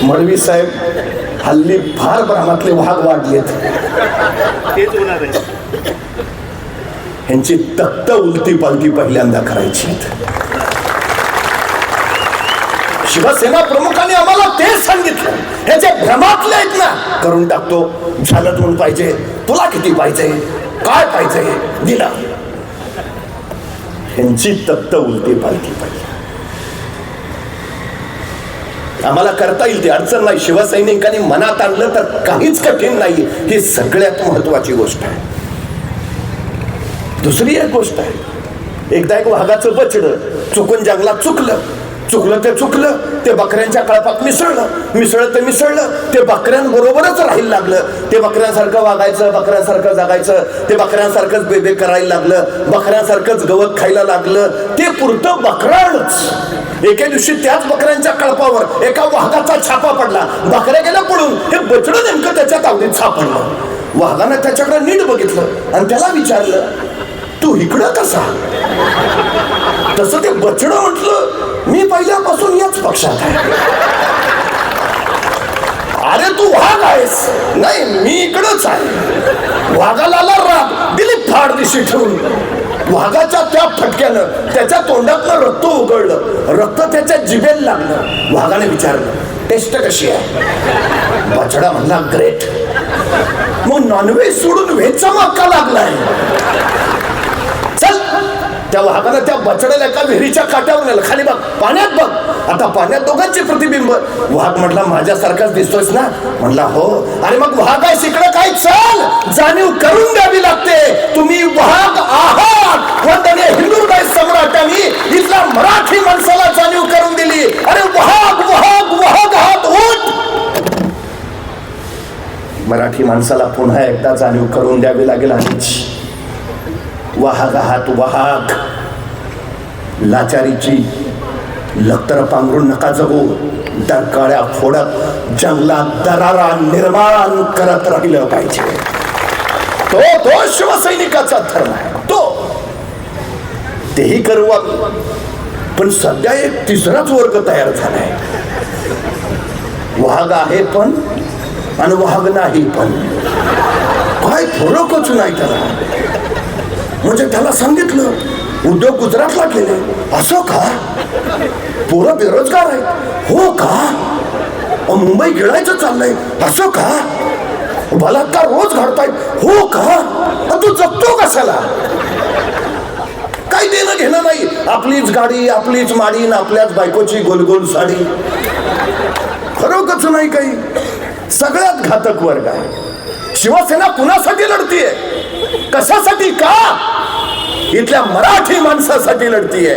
मडवी साहेब हल्ली फार भ्रमातले वाघ वाढलेत. तेच होणार आहे. यांची तख्त उलटी पालटी पहिल्यांदा करायची. शिवसेना प्रमुखांनी आम्हाला तेच सांगितलं, ह्याचे भ्रमातले आहेत ना, करून टाकतो. झालं म्हणून पाहिजे, तुला किती पाहिजे, काय पाहिजे, दिला. यांची तख्त उलटी पालटी पाहिजे. आम्हाला करता येईल ती, अडचण नाही. शिवसैनिकांनी मनात आणलं तर काहीच कठीण नाही. ही सगळ्यात महत्वाची गोष्ट आहे. दुसरी एक गोष्ट आहे, एकदा एक वाघाचं बछडं चुकून जंगलात चुकलं ते बकऱ्यांच्या कळपात मिसळलं ते बकऱ्यांबरोबरच राहायला लागलं. ते बकऱ्यांसारखं वागायचं, बकऱ्यांसारखं जगायचं, ते बकऱ्यांसारखंच बेबे करायला लागलं, बकऱ्यांसारखंच गवत खायला लागलं. ते पुरतं बकराळच. एके दिवशी त्याच बकऱ्यांच्या कळपावर एका वाघाचा छापा पडला. बकऱ्या गेल्या पडून, हे बछडं नेमकं त्याच्या तावडीत सापडलं. वाघानं त्याच्याकडे नीट बघितलं आणि त्याला विचारलं, तू इकडं कसा? तसं ते बछडं म्हटलं, मी पहिल्यापासून याच पक्षात आहे. अरे तू वाघ आहेस? नाही, मी इकडंच आहे. वाघाला राग दिली फाड दिशी ठेवून. वाघाच्या त्या फटक्यानं त्याच्या तोंडातलं रक्त उघडलं, रक्त त्याच्या जिभेला लागलं. वाघाने विचारलं, टेस्ट कशी आहे? बछडा म्हणला ग्रेट. मग नॉनव्हेज सोडून व्हेजचा मक्का लागलाय. चल, त्या वाघानं त्या बछड्याला एका विहिरीच्या काठावर नेलं. खाली बघ, पाण्यात बघ. आता पाण्यात दोघांचे प्रतिबिंब. वाघ म्हटला माझ्यासारखाच दिसतोयस ना? म्हणला हो. अरे मग वाघ आहे इकडं काय? चल, जाणीव करून द्यावी लागते. तुम्ही वाघ आहात. वंदनीय हिंदुहृदय सम्राटांनी इथल्या मराठी माणसाला जाणीव करून दिली. अरे वाघ आहात, उठ. मराठी माणसाला पुन्हा एकदा जाणीव करून द्यावी लागेल. वाघ आहात, वाघ. लाचारीची लक्तर पांघरून नका जगू. डरकाळ्या फोडत जंगलात दरारा निर्माण करत राहिलं पाहिजे. तो शिवसैनिकाचा धर्म आहे. तेही करू. पण सध्या एक तिसराच वर्ग तयार झालाय. वाघ आहे पण आणि वाघ नाही पण. काय फरकच नाही त्याला. म्हणजे त्याला सांगितलं उद्योग गुजरातला केले. असं का? पोरं बेरोजगार आहेत. हो का? मुंबई गिळायचं चाललंय. असं का? बलात्कार रोज घडतायत. हो का? तू जगतो कशाला? काही देणं घेणं नाही. आपलीच गाडी, आपलीच माडी, आपल्याच बायकोची गोलगोल साडी. फरकच नाही काही. सगळ्यात घातक वर्ग आहे. शिवसेना कुणासाठी लढतीये? कशासाठी? का? इथल्या मराठी माणसासाठी लढतीये.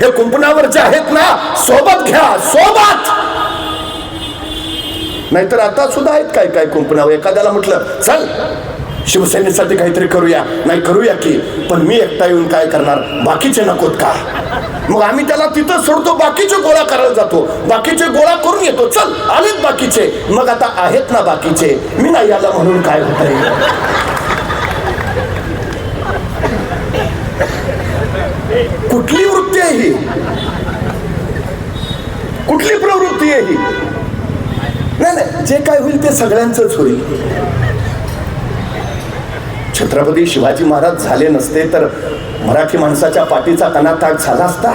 हे कुंपणावर जे आहेत ना, सोबत घ्या, सोबत. नाहीतर आता सुद्धा आहेत काय काय कुंपणावर. एखाद्याला म्हटलं चल शिवसेनेसाठी काहीतरी करूया, नाही करूया की, पण मी एकटा येऊन काय करणार, बाकीचे नकोत का? मग आम्ही त्याला तिथं सोडतो, बाकीचे गोळा करायला जातो, बाकीचे गोळा करून येतो. चल आलेत बाकीचे, मग आता आहेत ना बाकीचे, मी नाही आला म्हणून काय होतंय? कुठली वृत्ती आहे ही? कुठली प्रवृत्ती आहे ही? नाही, जे काय होईल ते सगळ्यांचंच होईल. छत्रपती शिवाजी महाराज झाले नसते तर मराठी माणसाच्या पाठीचा कणाताट झाला असता.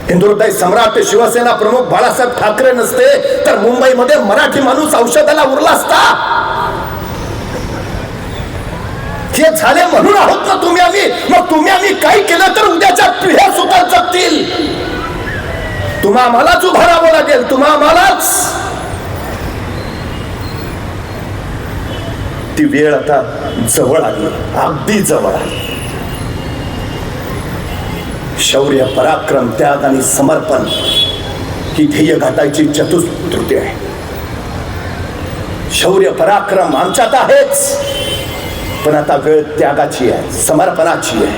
हिंदुहृदय सम्राट शिवसेना प्रमुख बाळासाहेब ठाकरे नसते तर मुंबईमध्ये मराठी माणूस औषधाला उरला असता. हे झाले म्हणून आहोत ना तुम्ही आम्ही. मग तुम्ही आम्ही काय केलं तर उद्याच्या पिढ्या सुद्धा जगतील. तुम्हा आम्हालाच उभं राहावं लागेल. तुम्हा आम्हालाच. ती वेळ आता जवळ आली, अगदी जवळ आली. शौर्य, पराक्रम, त्याग आणि समर्पण ही ध्येय गाठायची चतुष्कृती आहे. शौर्य पराक्रम आमच्यात आहेच, पण आता वेळ त्यागाची आहे, समर्पणाची आहे.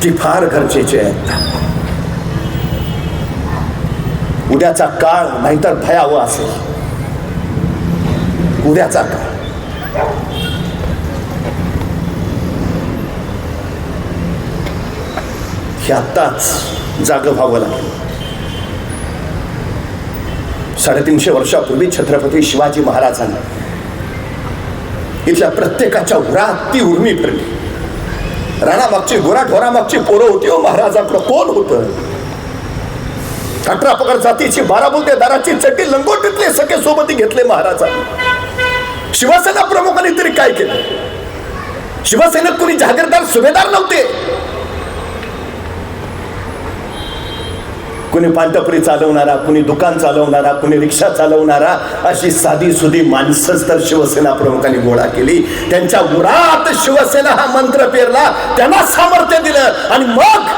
ती फार गरजेची आहे. उद्याचा काळ नाहीतर भयावह असेल. उद्याचा काळ हे आत्ताच जागं व्हावं लागेल. 350 वर्षापूर्वी छत्रपती शिवाजी महाराजांनी इथल्या प्रत्येकाच्या उरात ती उर्मी फिरली. राणामागची गुराढोरामागची पोरं होती. महाराजांकडे कोण होतं? 18 पगड जातीची 12 बुलतेदाराची चड्डी लंगोटीतले सगळे सोबती घेतले महाराजांनी. शिवसेना प्रमुखांनी तरी काय केलं? शिवसेनेत कुणी जहागीरदार सुभेदार नव्हते. कुणी पांटपरी चालवणारा, कुणी दुकान चालवणारा, कुणी रिक्षा चालवणारा, अशी साधी सुधी माणसंच तर शिवसेना प्रमुखांनी गोळा केली. त्यांच्या उरात शिवसेना हा मंत्र पेरला, त्यांना सामर्थ्य दिलं आणि मग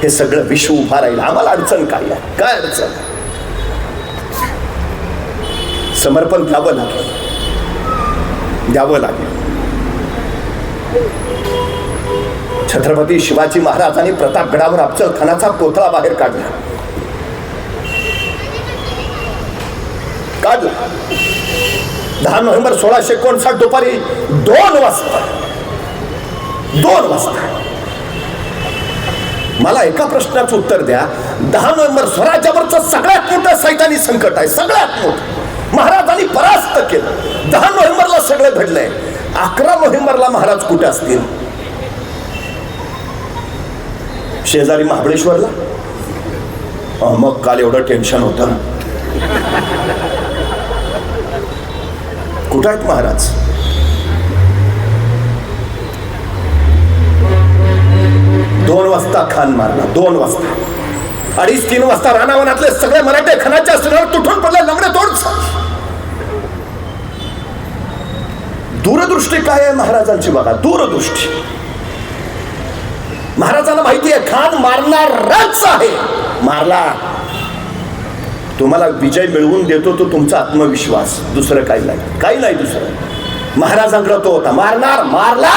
हे सगळं विश्व उभा राहिलं. आम्हाला अडचण काय आहे? काय अडचण? समर्पण द्यावं लागेल, द्यावं लागेल. छत्रपती शिवाजी महाराजांनी प्रतापगडावर अफजल खानाचा कोथळा बाहेर काढला. 10 नोव्हेंबर 1659 दुपारी 2 वाजता मला एका प्रश्नाचं उत्तर द्या. 10 नोव्हेंबर स्वराज्यावरचं सगळ्यात मोठं सैतानी संकट आहे, सगळ्यात मोठं. महाराजांनी परास्त केलं. 10 नोव्हेंबरला सगळं घडलंय. 11 नोव्हेंबरला महाराज कुठे असतील? शेजारी महाबळेश्वरला. मग काल एवढं टेन्शन होतं. कुठं आहेत महाराज? दोन वाजता खान मारला. 2 वाजता. 2:30-3 वाजता रानावनातले सगळे मराठे खानाच्या स्त्रीवर तुटून पडले. लंगडे तोड. दूरदृष्टी काय आहे महाराजांची बघा. दूरदृष्टी. महाराजांना माहिती आहे खान मारणारच आहे. मारला. तुम्हाला विजय मिळवून देतो तो तुमचा आत्मविश्वास, दुसरं काही नाही. काही नाही दुसरं. महाराजांकडे तो होता. मारणार. मारला.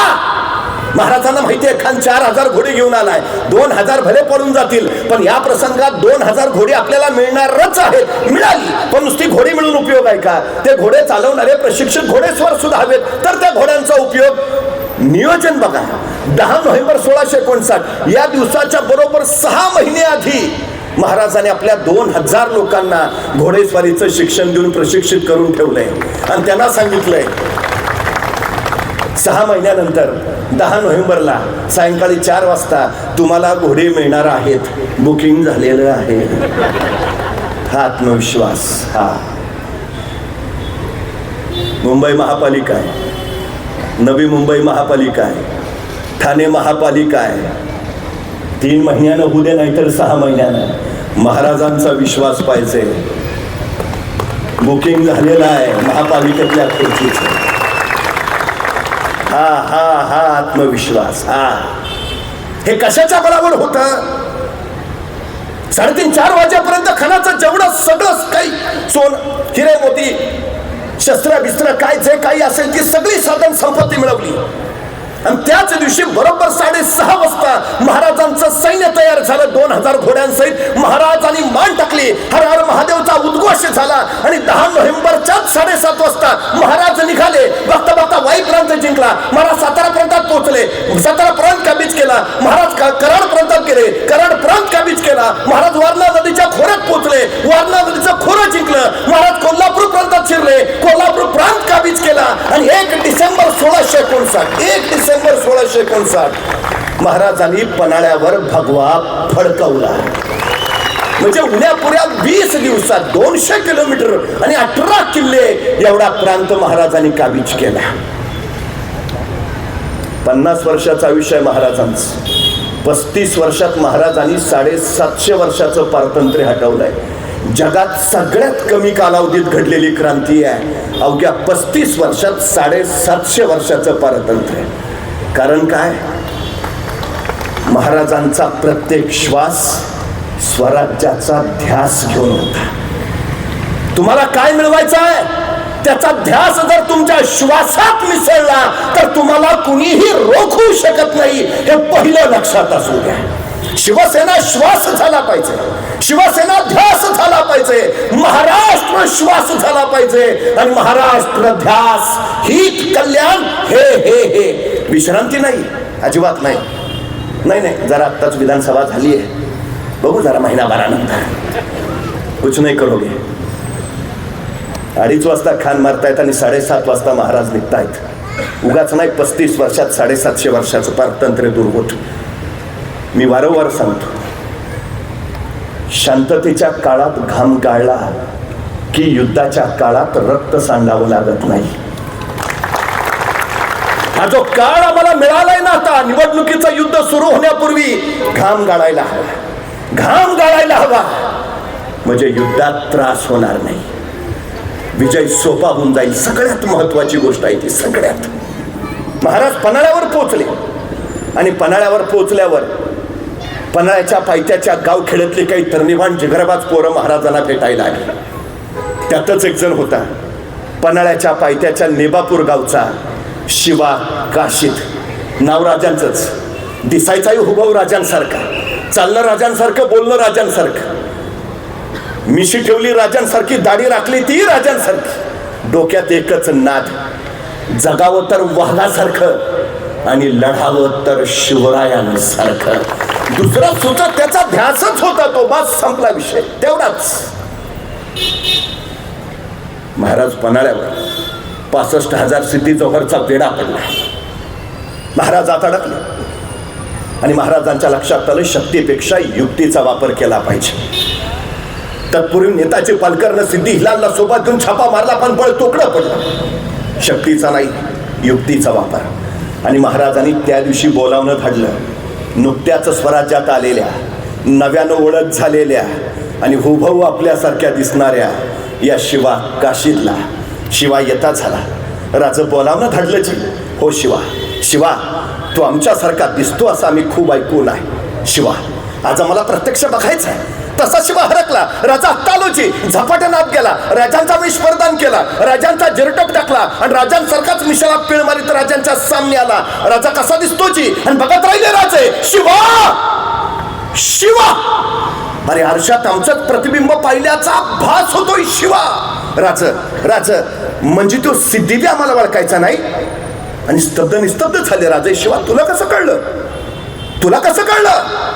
महाराजांना माहिती आहे खान 4000 घोडे घेऊन आलाय. 2000 भले पडून जातील, पण या प्रसंगात 2000 घोडे आपल्याला मिळणारच आहेत. मिळाली, पण नुसती घोडी मिळून उपयोग आहे का? ते घोडे चालवणारे प्रशिक्षित घोडेस्वार सुद्धा हवेत, तर त्या घोड्यांचा उपयोग. नियोजन बघा. 10 नोव्हेंबर 1659 या दिवसाच्या बरोबर 6 महिने आधी महाराजांनी आपल्या 2000 लोकांना घोडेस्वारीचं शिक्षण देऊन प्रशिक्षित करून ठेवलंय आणि त्यांना सांगितलंय 6 महिन्यानंतर 10 नोव्हेंबरला सायंकाळी 4 वाजता तुम्हाला घोडे मिळणार आहेत. बुकिंग झालेलं आहे. हा आत्मविश्वास. हा मुंबई महापालिका आहे, नवी मुंबई महापालिका आहे, ठाणे महापालिका आहे. 3 महिन्यानं होऊ दे नाहीतर 6 महिन्यानं. महाराजांचा विश्वास पाहिजे. बुकिंग झालेला आहे महापालिकेतल्या खुर्चीचं. हा हा हा आत्मविश्वास. हा हे कशाच्या बळावर होतं? 3:30-4 वाजेपर्यंत खानाचं जेवढं सगळं काही हिरे मोती शस्त्र बिस्त्र काय जे काही असेल ती सगळी साधन संपत्ती मिळवली. आणि त्याच दिवशी बरोबर 6:30 वाजता महाराजांचं सैन्य तयार झालं. 2000 घोड्यांसहित महाराजांनी मान टाकली. हर हर महादेवचा उद्घोष झाला. आणि 10 नोव्हेंबरच्या 7:30 वाजता महाराज निघाले. बघता बघता वाई प्रांत जिंकला. महाराज सातारा प्रांतात पोहोचले. सातारा प्रांत काबीज केला. महाराज कराड प्रांतात गेले. कराड प्रांत काबीज केला. महाराज वारणा नदीच्या खोऱ्यात पोहोचले. वारणा नदीचं खोरं जिंकलं. महाराज कोल्हापूर प्रांतात शिरले. कोल्हापूर प्रांत काबीज केला. आणि 1 डिसेंबर 1659 1 डिसेंबर 1959 महाराजांनी पन्हाळ्यावर भगवा फडकवला. म्हणजे उन्यापुऱ्या 20 दिवसात 200 किलोमीटर आणि 18 किल्ले एवढा प्रांत महाराजांनी काबीज केला. 50 वर्षाचं आयुष्य आहे महाराजांचं. 35 वर्षात महाराजांनी 750 वर्षाचं पारतंत्र्य हटवलंय. जगात सगळ्यात कमी कालावधीत घडलेली क्रांती आहे अवघ्या 35 वर्षात 750 वर्षाचं पारतंत्र्य. कारण काय, महाराजांचा प्रत्येक श्वास स्वराज्याचा ध्यास घेऊन होता. तुम्हाला काय मिळवायचं आहे त्याचा ध्यास जर तुमच्या श्वासात मिसळला तर तुम्हाला कुणीही रोखू शकत नाही, हे पहिलं लक्षात असू द्या. शिवसेना श्वास झाला पाहिजे, शिवसेना ध्यास झाला पाहिजे, महाराष्ट्र श्वास झाला पाहिजे आणि महाराष्ट्र ध्यास, हित, कल्याण, हे हे हे विश्रांती नाही, अजिबात नाही. नाही नाही, जरा आत्ताच विधानसभा झाली आहे, बघू जरा महिनाभरानंतर कुछ नाही करोगे. 2:30 वाजता खान मारतायत आणि 7:30 वाजता महाराज निघतायत. उगाच नाही 35 वर्षात 750 वर्षाचं पारतंत्र्य दूर होत. मी वारंवार सांगतो, शांततेच्या काळात घाम गाळला की युद्धाच्या काळात रक्त सांडावं लागत नाही. हा जो काळ आम्हाला मिळालाय ना आता, निवडणुकीचं युद्ध सुरू होण्यापूर्वी घाम गाळायला हवा, घाम गाळायला हवा, म्हणजे युद्धात त्रास होणार नाही, विजय सोपा होऊन जाईल. सगळ्यात महत्वाची गोष्ट आहे ती. सगळ्यात महाराज पन्हाळ्यावर पोहोचले आणि पन्हाळ्यावर पोहोचल्यावर पन्हाळ्याच्या पायथ्याच्या गावखेड्यातले काही तरणीभान जिगरबाज पोरं महाराजांना भेटायला आले. त्यातच एक जण होता पन्हाळ्याच्या पायथ्याच्या नेबापूर गावचा शिवा काशीद. नाव राजांचंच, दिसायचाही हुबहू राजांसारखा, चालणं राजांसारखं, बोलणं राजांसारखं, मिशी ठेवली राजांसारखी, दाढी राखली ती राजांसारखी, डोक्यात एकच नाद, जगावं तर वाघासारखं आणि लढावं तर शिवरायांसारखं. दुसरा सुद्धा त्याचा ध्यासच होता तो. बस संपला विषय, तेवढाच. महाराज पन्हाळ्यावर 65,000 सिद्धी जोहरचा वेढा पडला. महाराज आता अडकले आणि महाराजांच्या लक्षात आलं शक्तीपेक्षा युक्तीचा वापर केला पाहिजे. तत्पूर्वी नेताजी पालकरनं सिद्धी हिलालला सोबत घेऊन छापा मारला, पण बळ तोकडं पडलं. शक्तीचा नाही, युक्तीचा वापर. आणि महाराजांनी त्या दिवशी बोलावणं धाडलं नुकत्याच स्वराज्यात आलेल्या, नव्यानं ओळख झालेल्या आणि हुबहू आपल्यासारख्या दिसणाऱ्या या शिवा काशीदला. शिवा येता झाला. राजं बोलावणं धाडलं जी. हो शिवा, शिवा तू आमच्यासारखा दिसतो असं आम्ही खूप ऐकून आहे. शिवा आज आम्हाला प्रत्यक्ष बघायचं आहे. तसा शिवा हरकला. राजा आत्तालोची झपाट्यानं आत गेला, राजांचा वेश प्रदान केला, राजांचा जिरटप टाकला आणि राजांसारखाच मिशाला पीळ मारित राजांच्या सामने आला. राजा कसा दिसतो जी आणि बघत राहिले राजे. शिवा, शिवा, अरे आरशात आमचंच प्रतिबिंब पाहिल्याचा भास होतोय. शिवा, राज, राज, म्हणजे तो सिद्धी बी आम्हाला ओळखायचा नाही. आणि स्तब्ध निस्तब्ध झाले राजे. शिवा तुला कसं कळलं, तुला कसं कळलं?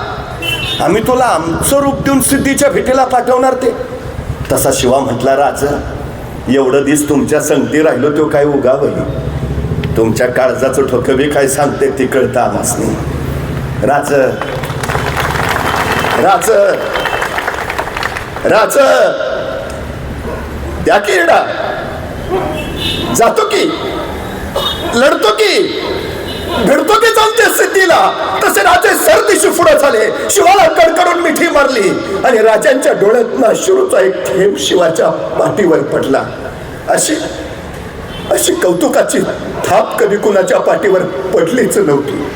आम्ही तुला आमचं रूप देऊन सिद्धीच्या भेटीला पाठवणार ते. तसा शिवा म्हटला, राज एवढं दिस तुमच्या संगती राहिलो तो काय उगावं, तुमच्या काळजाचं ठोकं बी काय सांगते ते कळतं आम्हास नाही. राज, राज, राज त्या की येडा जातो की लढतो की भिडतो की जाऊन सिद्धीला. तसे राजे सरदिशी पुढे झाले. शिवाला कडकडून मिठी मारली आणि राजांच्या डोळ्यातनं अश्रूचा एक थेंब शिवाच्या पाठीवर पडला. अशी अशी कौतुकाची थाप कधी कुणाच्या पाठीवर पडलीच नव्हती.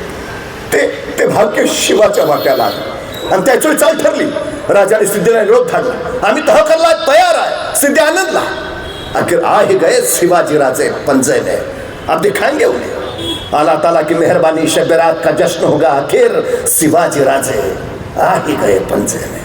ते भाग्य शिवाच्या वाट्याला आलं आणि त्याची चाल ठरली. राजाने सिद्धीला निरोप धाडला. आम्ही तह करला तयार आहे. सिद्धी आनंदला. आखिर आ ही गए शिवाजी राजे पंजे में, अब दिखाएंगे उन्हें. अल्लाह ताला की मेहरबानी शब-ए-रात का जश्न होगा. आखिर शिवाजी राजे आ ही गए पंजे में.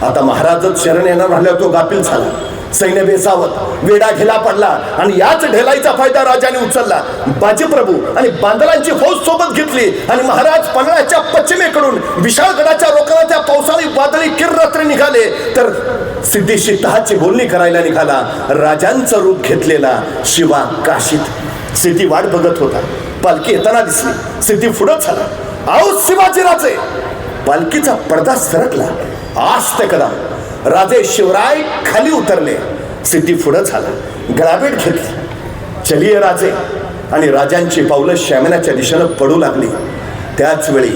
आता महाराजच शरण येणार राहिल्यावर तो गाफील झाला. सैन्य बेसावत वेडा ढेला पडला आणि याच ढेलाईचा फायदा राजाने उचलला. बाजीप्रभू आणि बांदरांची फौज सोबत घेतली आणि महाराज पन्हाळ्याच्या पश्चिमेकडून विशाळगडाच्या रोखाला त्या पावसाळी वादळी किर्रात्री निघाले. तर सिद्धीशी तहाची बोलणी करायला निघाला राजांचं रूप घेतलेला शिवा काशीद. सिद्धी वाट बघत होता. पालखी येताना दिसली. सिद्धी पुढं झाला. आओ शिवाजीराजे. पालखीचा पडदा सरकला. आस्त कदम राजे शिवराय खाली उतरले. सिद्धी पुढं झाला. गळाभेट घेतली. चलिये राजे. आणि राजांची पावलं श्यामनाच्या दिशेनं पडू लागली. त्याच वेळी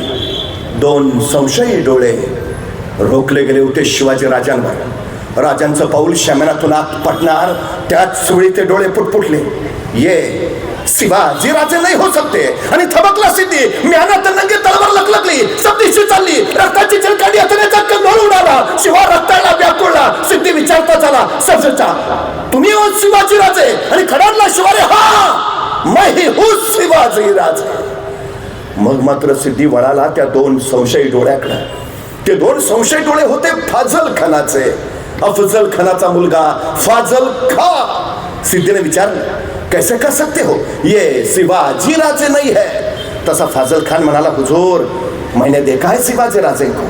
दोन संशयी डोळे रोखले गेले होते शिवाजी राजांवर. राजांचं पाऊल श्यामनातून आत पडणार त्याच वेळी ते डोळे पुटपुटले. ये शिवाजी राजे नाही हो सकते. आणि थबकला सिद्धी. म्यानात नंगी तलवार लकलकली. सबदिशी चालली. रक्ताची चिलकाडी असण्याचा कंगोळ उडाला. शिवा रक्ताला व्याकुळला. सिद्धी विचारता झाला. सरसचा तुम्ही हो शिवाजी राजे. आणि खडाडला शिवारे हा मैं ही हूँ शिवाजी राजे. मग मात्र सिद्धी वळाला त्या दोन संशयी डोळ्याकडे. ते दोन संशयी डोळे होते फाजल खानाचे. अफजल खानाचा मुलगा फाजल खान. सिद्धीने विचारलं कैसे कर सकते हो, ये शिवाजी राजे नहीं है. तसा फाजल खान म्हणाला हुजूर मैंने देखा है शिवाजी राजे को.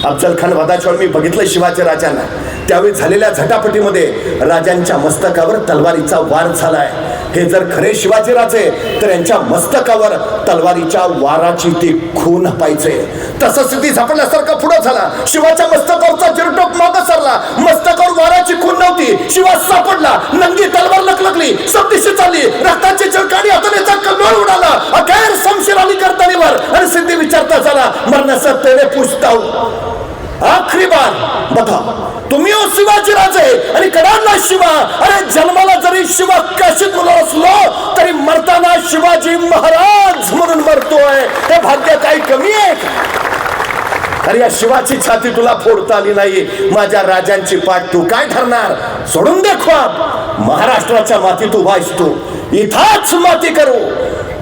अफजल खान वधाच्या वेळी मी बघितलं शिवाजी राजांना. त्यावेळी झालेल्या झटापटीमध्ये राजांच्या मस्तकावर तलवारीचा वार झालाय. हे जर खरे शिवाजी राजे तर यांच्या मस्तकावर तलवारीच्या वाराची ती खून पाहिजे. तसं सिद्धी सापडल्यासारखा पुढे झाला. शिवाच्या मस्तकावरचा चिरटोप मागं सरला. मस्तकावर वाराची खून नव्हती. शिवा सापडला. नंगी तलवार लकलकली. सब दिशे चालली. रक्ताची चिळकाडी हातानेचा कल्लोळ उडाला. अखेर शमशीर अली करतानीवर. आणि सिद्धी विचारता झाला मरण्याचा तेरे पूछता हूं आखरी बार बता तुम्ही हो शिवाजी राजे. आणि कडाडला शिवा. अरे जन्माला जरी शिवा काशीत मुलं असलो तरी मरताना शिवाजी महाराज म्हणून मरतोय. हे भाग्य काही कमी आहे का? अरे या शिवाची छाती तुला फोडता आली नाही. माझ्या राजांची पाठ तू काय ठरणार? सोडून दे ख्वाब. महाराष्ट्राच्या मातीत उभा आहेस तू. इथाच माती करू.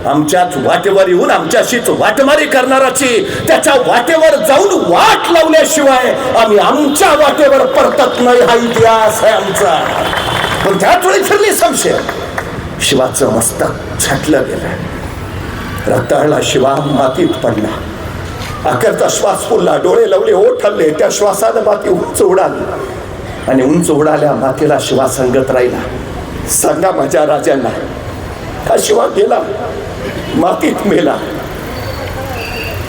आमच्याच वाटेवर येऊन आमच्याशीच वाटमारी करणाराची त्याच्या वाटेवर जाऊन वाट लावल्याशिवाय आम्ही आमच्या वाटेवर परतत नाही. हा इतिहास आहे आमचा. पण त्याच वेळी फिरली संशय. शिवाचं मस्तक छाटलं गेलं. रक्ताळला शिवा मातीत पडला. अखेरचा श्वास फुलला. डोळे लावले. ओठ हल्ले. त्या श्वासानं माती उंच उडाली. आणि उंच उडाल्या मातीला शिवा संगत राहिला. सांगा माझ्या राजांना हा शिवा गेला मातीत मेला.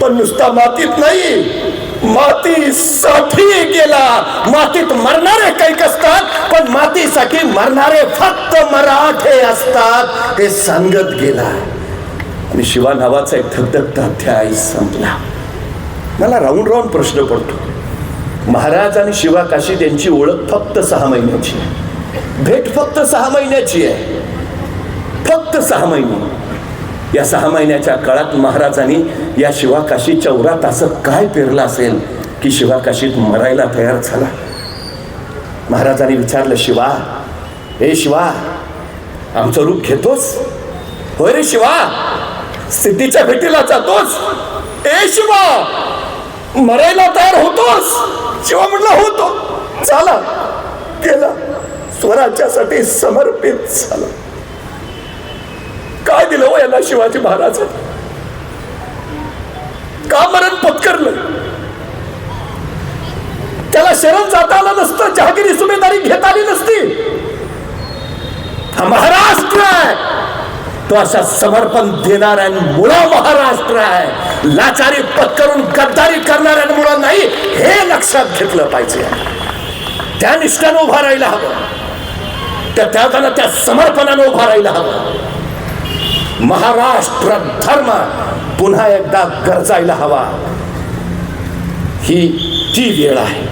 पण नुसता मातीत नाही मातीसाठी गेला. मातीत मरणारे काही असतात पण मातीसाठी मरणारे फक्त मराठे असतात. हे सांगत गेला. आणि शिवा नावाचा एक धगधगता अध्याय संपला. मला राहून राहून प्रश्न पडतो. महाराज आणि शिवा काशीद यांची ओळख फक्त 6 महिन्याची आहे. भेट फक्त 6 महिन्याची आहे. फक्त 6 महिने. या 6 महिन्याच्या काळात महाराजांनी या शिवा काशीच्या उरात असं काय पेरलं असेल की शिवा काशीत मरायला तयार झाला. महाराजांनी विचारलं शिवा ए शिवा आमचं रूप घेतोस? होय रे शिवा. सिद्धीच्या भेटीला जातोस? ए शिवा मरायला तयार होतोस? शिवा म्हटलं होतो. चला गेला. स्वराज्यासाठी समर्पित झाला. काय दिलं हो याला शिवाजी महाराज? का मरण पत्करलं? त्याला शरण जाता आलं नसतं. जहागिरी सुभेदारी घेता आली नसती. हा महाराष्ट्र आहे. तो अशा समर्पण देणाऱ्यांमुळं महाराष्ट्र आहे. लाचारी पत्करून गद्दारी करणाऱ्यांमुळं नाही. हे लक्षात घेतलं पाहिजे. त्या निष्ठानं उभा राहायला हवं. त्या त्यागानं त्या समर्पणानं उभा राहायला हवं. महाराष्ट्र धर्म पुन्हा एकदा गरजायला हवा. ही ती वेळ आहे.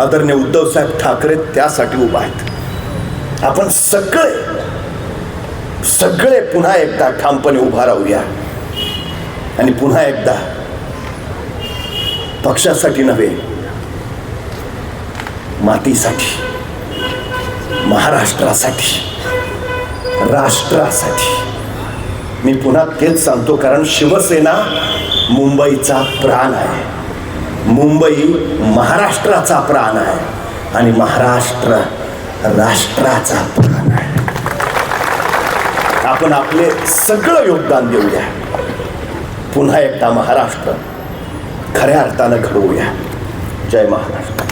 आदरणीय उद्धव साहेब ठाकरे त्यासाठी उभा आहेत. आपण सगळे पुन्हा एकदा ठामपणे उभा राहूया. आणि पुन्हा एकदा पक्षासाठी नव्हे मातीसाठी, महाराष्ट्रासाठी, राष्ट्रासाठी. मी पुन्हा तेच सांगतो कारण शिवसेना मुंबईचा प्राण आहे. मुंबई महाराष्ट्राचा प्राण आहे आणि महाराष्ट्र राष्ट्राचा प्राण आहे. आपण आपले सगळं योगदान देऊया. पुन्हा एकदा महाराष्ट्र खऱ्या अर्थानं घडवूया. जय महाराष्ट्र.